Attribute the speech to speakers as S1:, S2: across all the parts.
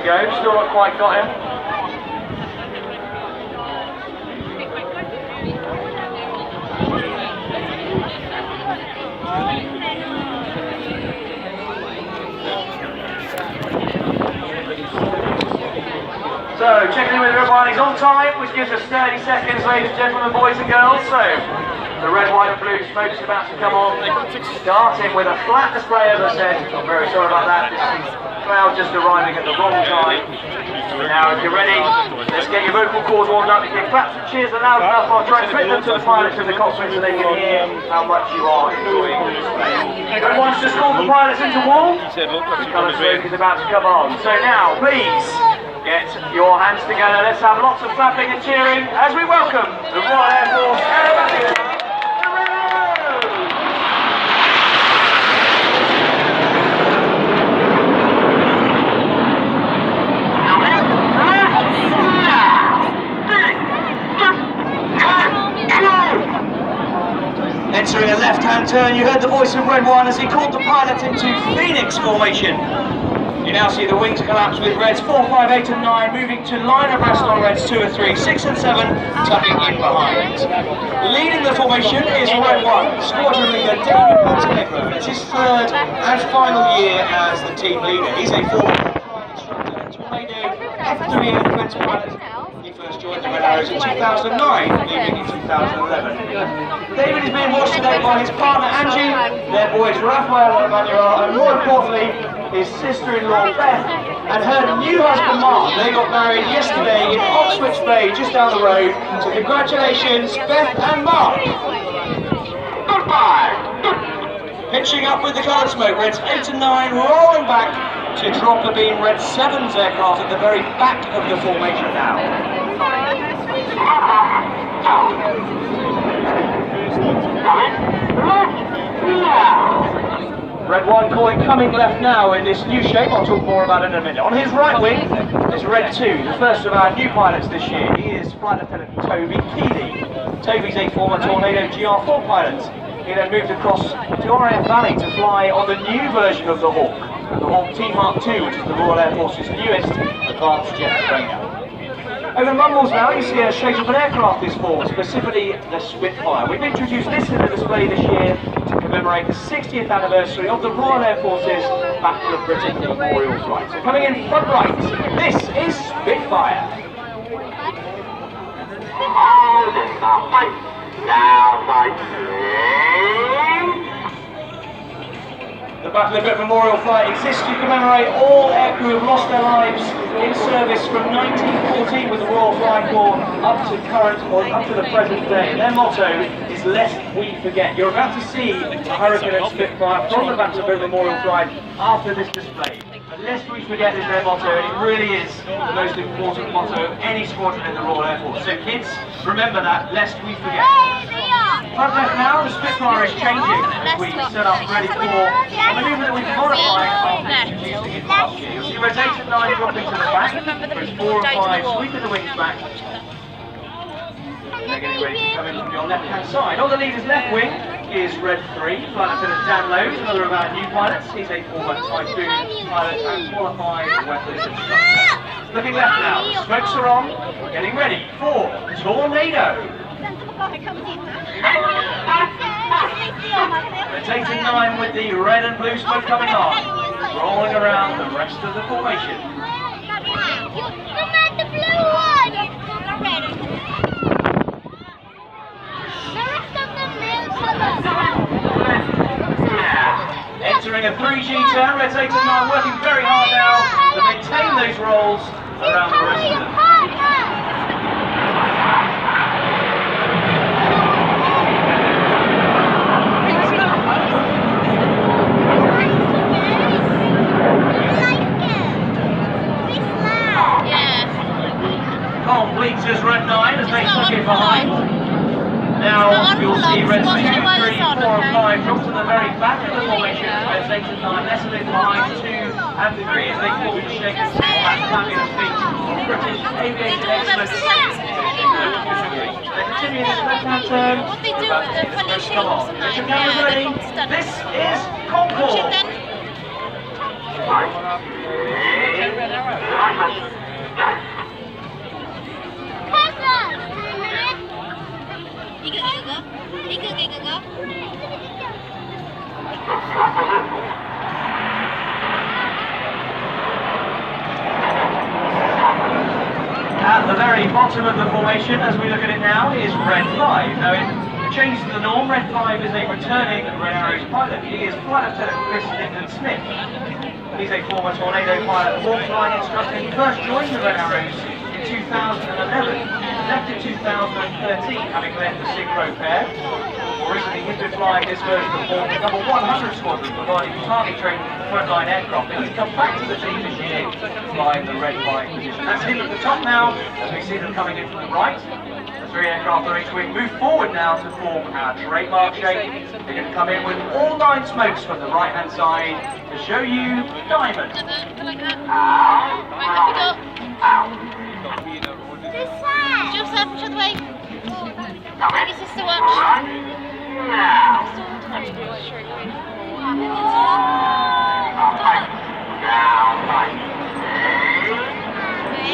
S1: go, still not quite got him. So, checking in with everyone, he's on time, which gives us 30 seconds, ladies and gentlemen, boys and girls. So, the red, white and blue smoke is about to come on, starting with a flat display, as I said. I'm very sorry about that. This cloud just arriving at the wrong time. Now, if you're ready, let's get your vocal cords warmed up. If your claps and cheers are loud enough, I'll try and fit them to the pilots of the cockpit so they can hear how much you are enjoying the display. Everyone's just called the pilots into wall. The colour smoke is about to come on. So now, please, get your hands together. Let's have lots of clapping and cheering as we welcome the Royal Air Force Aerobatic. Entering a left-hand turn, you heard the voice of Red One as he called the pilot into Phoenix formation. You now see the wings collapse with Reds 4, 5, 8 and 9 moving to line abreast on Reds 2 and 3, 6 and 7 tucking in behind. Leading the formation is Red 1, squadron leader David Montenegro. It's his third and final year as the team leader. He's a former flying instructor and Tornado F3 Air Defence pilot. He first joined the Red Arrows in 2009, leaving in 2011. David is being watched today by his partner Angie, their boys Raphael and Emmanuel, and more importantly, his sister-in-law Beth and her new husband Mark. They got married yesterday in Oxwich Bay, just down the road. So congratulations, Beth and Mark. Goodbye. Pitching up with the colour smoke, Reds 8 and 9 rolling back to drop the beam Red 7's aircraft at the very back of the formation now. Red 1 calling coming left now in this new shape. I'll talk more about it in a minute. On his right wing is Red 2, the first of our new pilots this year. He is Flight Lieutenant Toby Keeley. Toby's a former Tornado GR4 pilot. He then moved across to RAF Valley to fly on the new version of the Hawk, the Hawk T Mark II, which is the Royal Air Force's newest advanced jet trainer. Over the mumbles now, you see a shape of an aircraft is formed, specifically the Spitfire. We've introduced this in the display this year to commemorate the 60th anniversary of the Royal Air Force's Battle of Britain Memorial Flight. So coming in front right, this is Spitfire. The Battle of Britain Memorial Flight exists to commemorate all aircrew who have lost their lives in service from 1914 with the Royal Flying Corps up to the present day. And their motto is "Lest we forget." You're about to see a Hurricane and Spitfire from the Battle of Britain Memorial Flight after this display. But lest we forget is their motto, and it really is the most important motto of any squadron in the Royal Air Force. So kids, remember that, lest we forget. Front left now, the Spitfire is changing as we set up ready for a manoeuvre that we've modified after introducing it last year. You'll see Reds 8 and 9 dropping to the back, Reds 4 and 5 sweeping the wings back. They're getting ready to come in from your left-hand side. On the leader's left wing is Red 3, Flight Lieutenant Dan Lowe, another of our new pilots. He's a former Typhoon pilot and qualified weapons instructor. Looking left now, the smokes are on, we're getting ready for Tornado. Reds 8 and 9 with the red and blue smoke coming on, rolling around the rest of the formation.
S2: The blue one!
S1: Entering a 3G turn, Reds 8 and 9 working very hard now to maintain those rolls around the rest of them. Completes as Red 9 as they tuck it behind. Now you'll see Reds 2, 3, 4 and 5 drop to the very back of the formation. Reds 8 and 9 less a bit behind 2 and 3 as they form the shape of that fabulous feat of British aviation excellence. They continue this left-hand turn.
S2: What they do with the funny shapes and that.
S1: Mission cameras ready. This is Concord. bottom of the formation, as we look at it now, is Red 5. Now, in change to the norm, Red 5 is a returning Red Arrows pilot. He is Flight Lieutenant Chris Smith. He's a former Tornado pilot, warp flying instructor. He first joined the Red Arrows in 2011, left in 2013, having led the Synchro pair. More recently, he's been flying this version of the number 100 squadron, providing target training for frontline aircraft. And he's come back to the team this year, flying the Red 5 position. That's him at the top now, as we see them coming in from the right. The three aircraft on each wing move forward now to form our trademark shape. They're going to come in with all 9 smokes from the right-hand side to show you Diamond.
S2: This side. Just up, each other way. Maybe sister watch.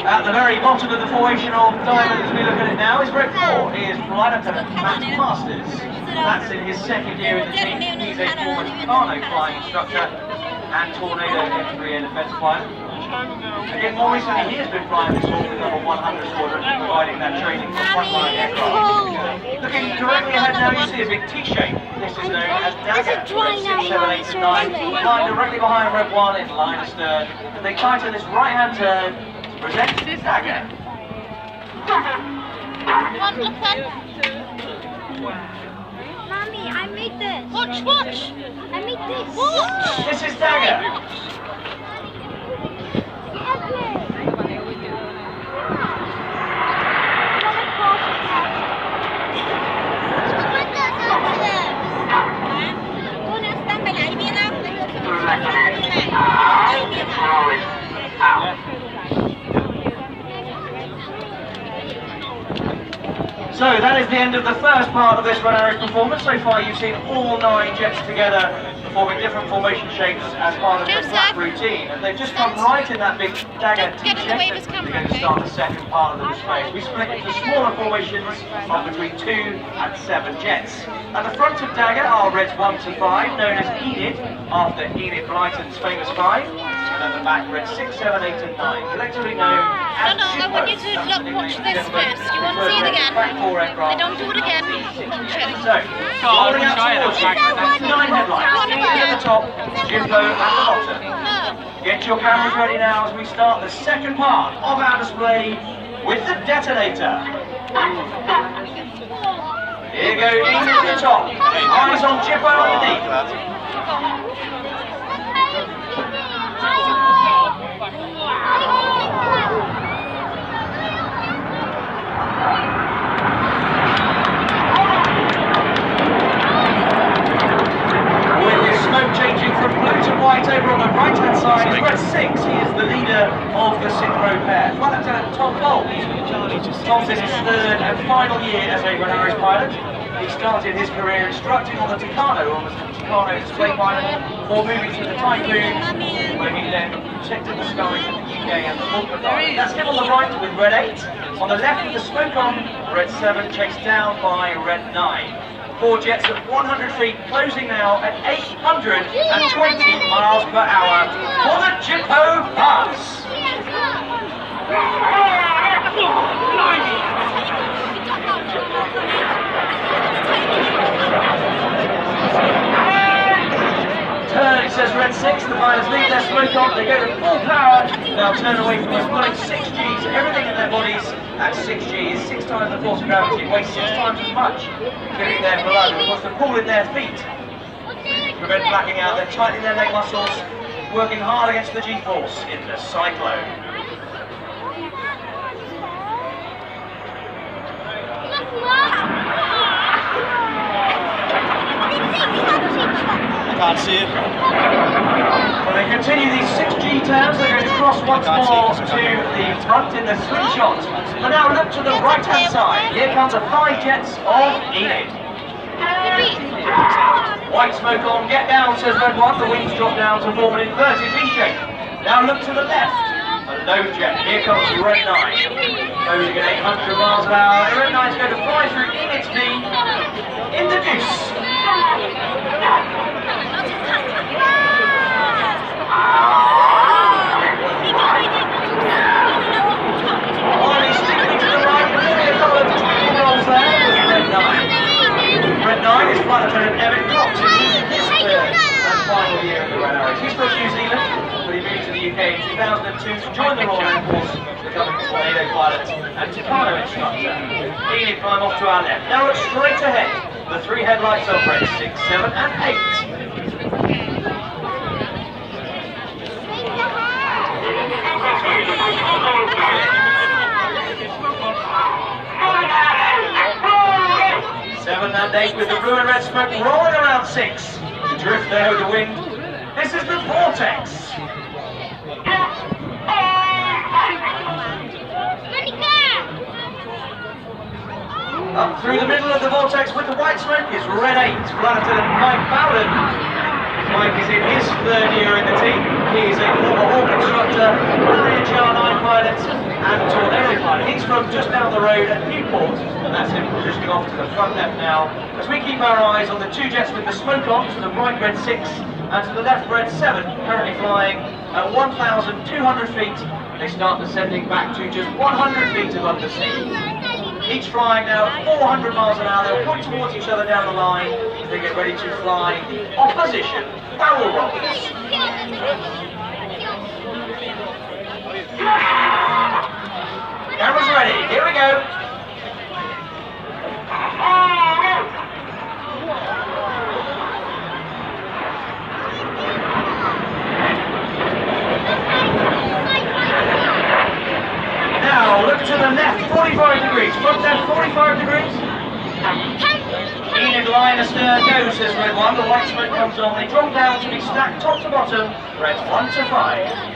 S1: At the very bottom of the formation of Diamond, as we look at it now, is Red 4. He is Flight Lieutenant Matt Masters. That's in his second year in the team. He's a former Tucano flying instructor and Tornado F3 air defense pilot. Again, more recently, he has been flying this Hawk number 100 squadron, providing that training for frontline aircraft. Looking directly ahead now, you see a big T-shape. This is known as Dagger. 6, 7, 8 and 9. Flying directly behind Red 1 in line astern. And they tighten this right-hand turn to present Dagger.
S2: Mommy, I made this. Watch. I made this.
S1: Watch. This is Dagger. So that is the end of the first part of this Red Arrows performance. So far you've seen all 9 jets together performing different formation shapes as part of the flat routine. And they've just come right in that big Dagger T shape. We're going to start the second part of the display. We split into smaller formations of between 2 and 7 jets. At the front of Dagger are Reds 1 to 5, known as Enid, after Enid Blyton's famous 5. And at the back, Reds 6, 7, 8 and 9, collectively known as
S2: No, I want you to watch this first. You want to see it again? They don't do it again.
S1: So, holding out towards you, 9 headlights, Enid at the top, Jimbo at the bottom. Get your cameras ready now as we start the second part of our display with the detonator. Here you go, Enid at the top, eyes on Jimbo underneath. Changing from blue to white over on the right-hand side is Red 6. He is the leader of the Synchro pair. Flight Lieutenant Tom Bolt. Tom's in his third and final year as a Red Arrows pilot. He started his career instructing on the Tucano, or the Tucano display pilot, before moving to the Typhoon, where he then protected the skies of the UK and the Falkland Islands. That's him on the right with Red 8. On the left with the smoke on, Red 7 chased down by Red 9. 4 jets at 100 feet, closing now at 820 miles per hour for the Jippo Pass. Turn, it says Red 6, the pilots leave their smoke on, they go to full power, now turn away from us, pulling 6 Gs, everything in their bodies at 6 Gs, 6 times the force of gravity, weighs 6 times as much, clearing their blood, and of course the pull in their feet. To prevent blacking out, they're tightening their leg muscles, working hard against the G-force in the cyclone.
S3: Can't see it.
S1: Well, they continue these 6G turns, they're going to cross once more to the front in the slingshot. But now look to the right-hand side. Here comes the 5 jets of Enid. White smoke on, get down, says Red 1. The wings drop down to form an inverted V shape. Now look to the left. A low jet. Here comes Red 9. Closing at 800 miles per hour. Red 9's going to fly through Enid's V in the deuce. Finally sticking to the right, Staccato instructor. Enid climb off to our left. Now look straight ahead. The three headlights of red 6, 7 and 8. Seven and 8 with the blue and red smoke rolling around 6. The drift there with the wind. This is the vortex. Up through the middle of the vortex with the white smoke is red 8, Lieutenant Mike Bowden. Mike is in his third year in the team. He is a former Hawk instructor, Harrier GR9 pilot and Tornado pilot. He's from just down the road at Newport, and that's him positioning off to the front left now. As we keep our eyes on the two jets with the smoke on, to the right red 6 and to the left red 7, currently flying at 1,200 feet. They start descending back to just 100 feet above the sea. Each flying now at 400 miles an hour. They'll point towards each other down the line as they get ready to fly opposition barrel rolls. Cameras ready, here we go. Now look to the left, 45 degrees. Front left, 45 degrees. Enid line astern goes, says red 1. The white smoke comes on. They drop down to be stacked top to bottom. Reds 1 to 5.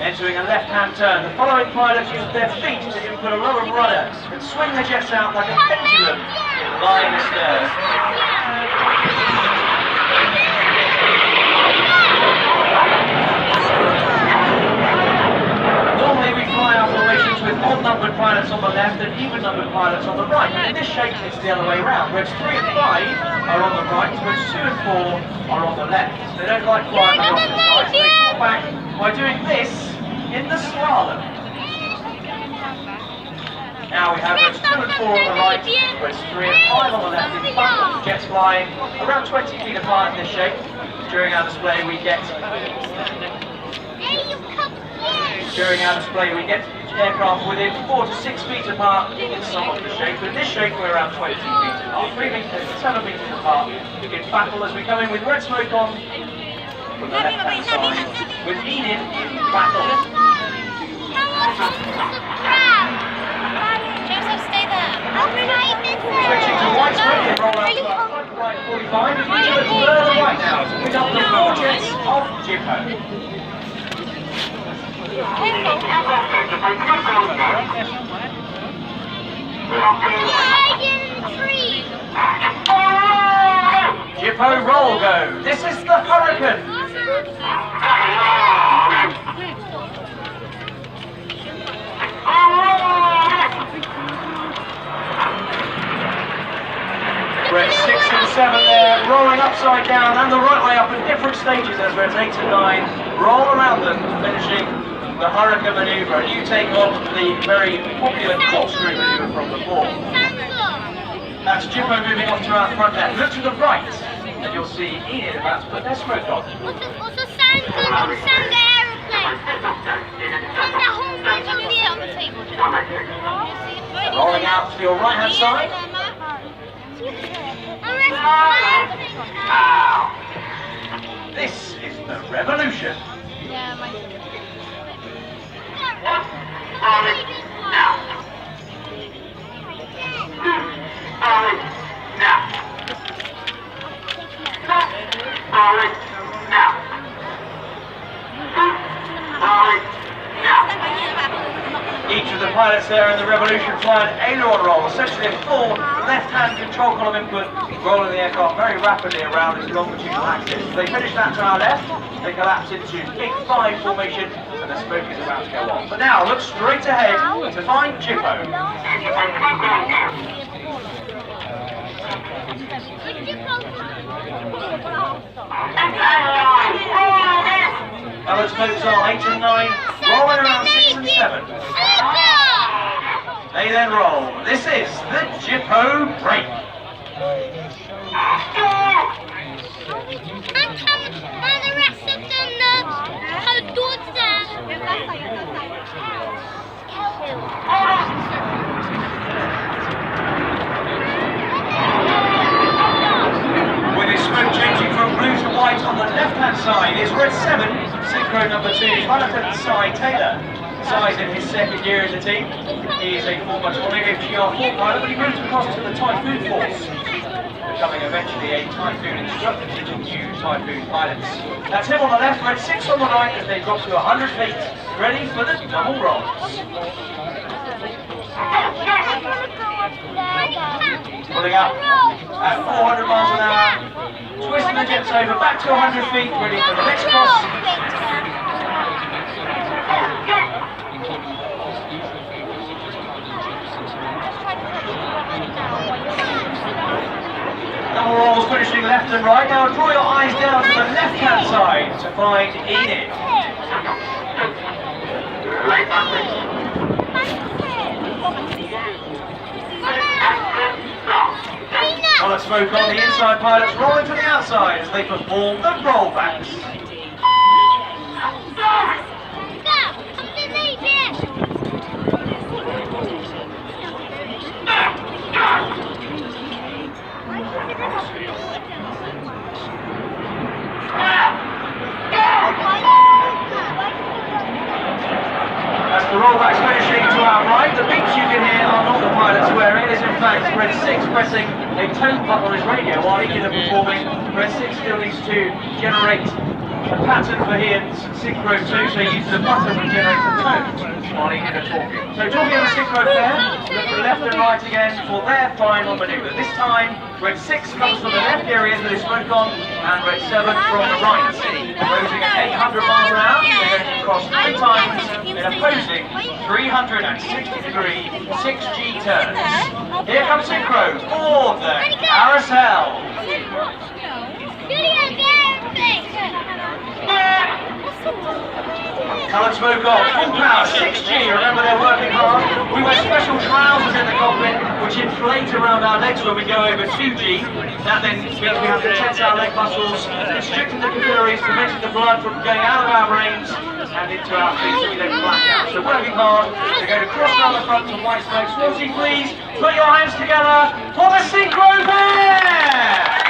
S1: Entering a left-hand turn, the following pilots use their feet to input a row of rudders and swing the jets out like a pendulum in line astern. Normally we fly our formations with odd-numbered pilots on the left and even-numbered pilots on the right, but in this shape it's the other way around. Reds 3 and 5 are on the right, reds 2 and 4 are on the left. They don't like flying off the side, so they swap back by doing this in the slalom. Now we have reds 2 and 4 on the right, reds 3 and 5 on the left in battle. Jets flying around 20 feet apart in this shape. During our display we get aircraft within 4 to 6 feet apart in some of the shape. In this shape we're around 20 feet apart, 3 meters, 7 meters apart. We get battle as we come in with red smoke on from the left hand side, with Enid in battle.
S2: Joseph, stay there.
S1: Switching to white smoke, they roll out to our front right 45, and we to the further right now to pick up the 4 jets of Jippo. Jippo roll go. This is the Hurricane. Red 6 and 7 there, rolling upside down and the right way up in different stages as reds 8 and 9 roll around them, finishing the Hurricane manoeuvre. And you take on the very popular corkscrew manoeuvre from before. That's Jippo moving off to our front left. Look to the right, and you'll see Enid about to put their smoke on.
S2: Also sand aeroplane. And the whole bridge on the table.
S1: Rolling out to your right hand side. This is the revolution.
S2: Yeah, my
S1: Each of the pilots there in the Revolution fly an aileron roll, essentially a full left-hand control column input, rolling the aircraft very rapidly around its longitudinal axis. They finish that to our left, they collapse into big 5 formation, and the smoke is about to go off. But now, look straight ahead to find Jippo. Our smokes are 8 and 9, rolling around 6 and 7. They then roll. This is the Jippo break.
S2: And the rest of them how dogs there.
S1: left-hand side is red 7, synchro number 2, Jonathan Cy Taylor. Cy's in his second year as a team. He is a former Tornado GR4 pilot, but he moved across to the Typhoon Force, becoming eventually a Typhoon instructor, teaching new Typhoon pilots. That's him on the left, red 6 on the right as they drop to 100 feet, ready for the double rolls. Pulling up at 400 miles an hour, twisting the jets over back to 100 feet, ready for the next cross. Double rolls finishing left and right. Now draw your eyes down to the left-hand side to find Enid. Solid smoke on the inside, pilots rolling to the outside as they perform the rollbacks. As the rollbacks finishing to our right, the beeps you can hear are not the pilot swearing. It is in fact red 6 pressing a tone button on his radio while he is performing. Red 6 still needs to generate a pattern for his synchro 2, so he uses a button to generate the tone while he is talking. So talking of the synchro pair, look to left and right again for their final manoeuvre. This time, red 6 comes from the left areas with his smoke on, and red 7 from the right. Closing at 800 miles an hour, they're going to cross 3 times in opposing 360-degree 6G turns. Here comes synchro for the carousel. Coloured smoke off, full power, 6G, remember they're working hard. We wear special trousers in the cockpit which inflate around our legs when we go over 2G. That then means we have to tense our leg muscles, restricting the capillaries, preventing the blood from going out of our brains and into our feet so we don't black out. So working hard, they're going to cross down the front to white smoke. Swansea, please put your hands together for the synchro pair!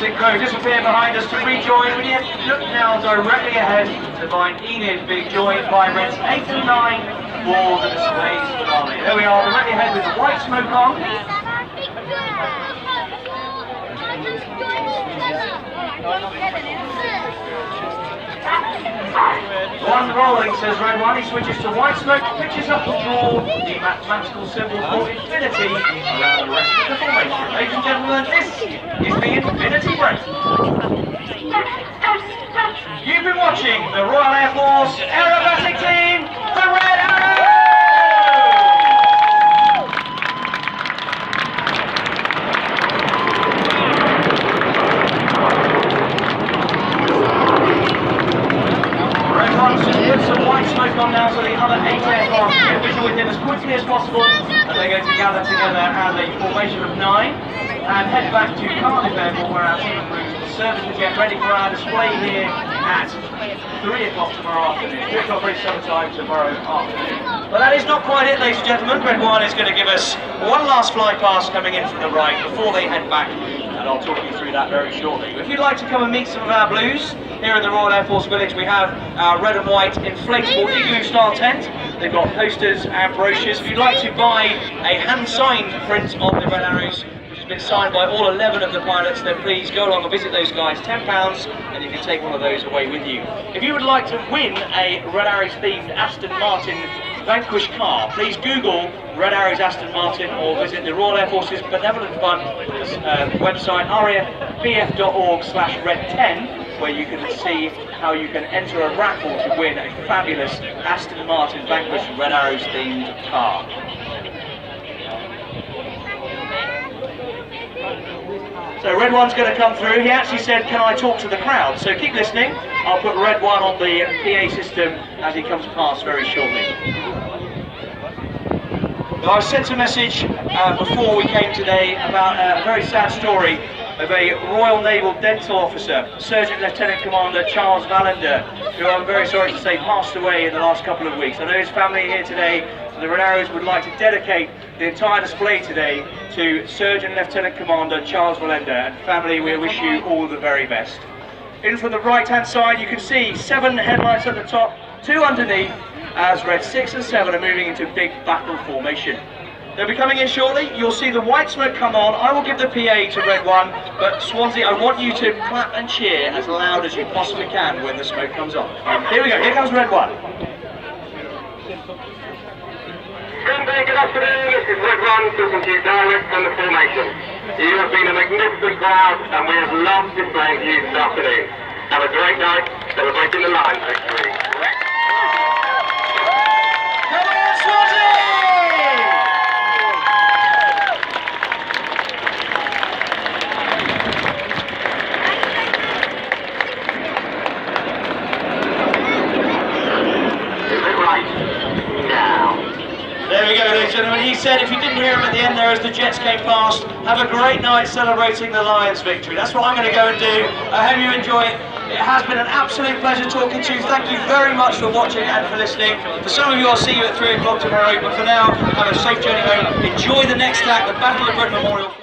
S1: Synchro disappear behind us to rejoin. We look now directly ahead to find Enid being joined by reds 8 and 9 for the displays finale. There we are, directly ahead with the white smoke on. One rolling, says red 1. He switches to white smoke, pitches up to draw the mathematical symbol for infinity around the rest of the formation. Ladies and gentlemen, this is the infinity break. You've been watching the Royal Air Force aerobatic team, the Red Arrows! Put some white smoke on now so the other 8 aircraft can get visual with him as quickly as possible, and they're going to gather together as a formation of 9 and head back to Cardiff Airport where our team of crews will service the jet ready for our display here at 3 o'clock tomorrow afternoon. 3 o'clock British summer time tomorrow afternoon. But that is not quite it, ladies and gentlemen. Red 1 is going to give us one last fly pass coming in from the right before they head back, and I'll talk you through that very shortly. If you'd like to come and meet some of our blues, here at the Royal Air Force Village we have our red and white inflatable igloo style tent. They've got posters and brochures. If you'd like to buy a hand-signed print of the Red Arrows, which has been signed by all 11 of the pilots, then please go along and visit those guys. £10 and you can take one of those away with you. If you would like to win a Red Arrows themed Aston Martin Vanquish car, please Google Red Arrows Aston Martin or visit the Royal Air Force's Benevolent Fund website raf.org/red10, where you can see how you can enter a raffle to win a fabulous Aston Martin Vanquish Red Arrows themed car. So red 1's going to come through. He actually said, can I talk to the crowd? So keep listening. I'll put red 1 on the PA system as he comes past very shortly. Now, I sent a message before we came today about a very sad story of a Royal Naval Dental Officer, Sergeant Lieutenant Commander Charles Valander, who I'm very sorry to say passed away in the last couple of weeks. I know his family are here today. So the Reneros would like to dedicate the entire display today to Surgeon Lieutenant Commander Charles Valenda, and family, we wish you all the very best. In from the right hand side you can see 7 headlights at the top, 2 underneath, as Red 6 and 7 are moving into big battle formation. They'll be coming in shortly. You'll see the white smoke come on. I will give the PA to Red 1, but Swansea, I want you to clap and cheer as loud as you possibly can when the smoke comes on. Here we go, here comes Red 1.
S3: Good afternoon, this is Red 1 talking to you direct from the formation. You have been a magnificent crowd and we have loved displaying to you this afternoon. Have a great night, celebrating the Lions victory.
S1: Come on, Swansea! There we go, ladies and gentlemen. He said, if you didn't hear him at the end there as the Jets came past, have a great night celebrating the Lions victory. That's what I'm going to go and do. I hope you enjoy it. It has been an absolute pleasure talking to you. Thank you very much for watching and for listening. For some of you, I'll see you at 3 o'clock tomorrow. But for now, have a safe journey home. Enjoy the next act, the Battle of Britain Memorial.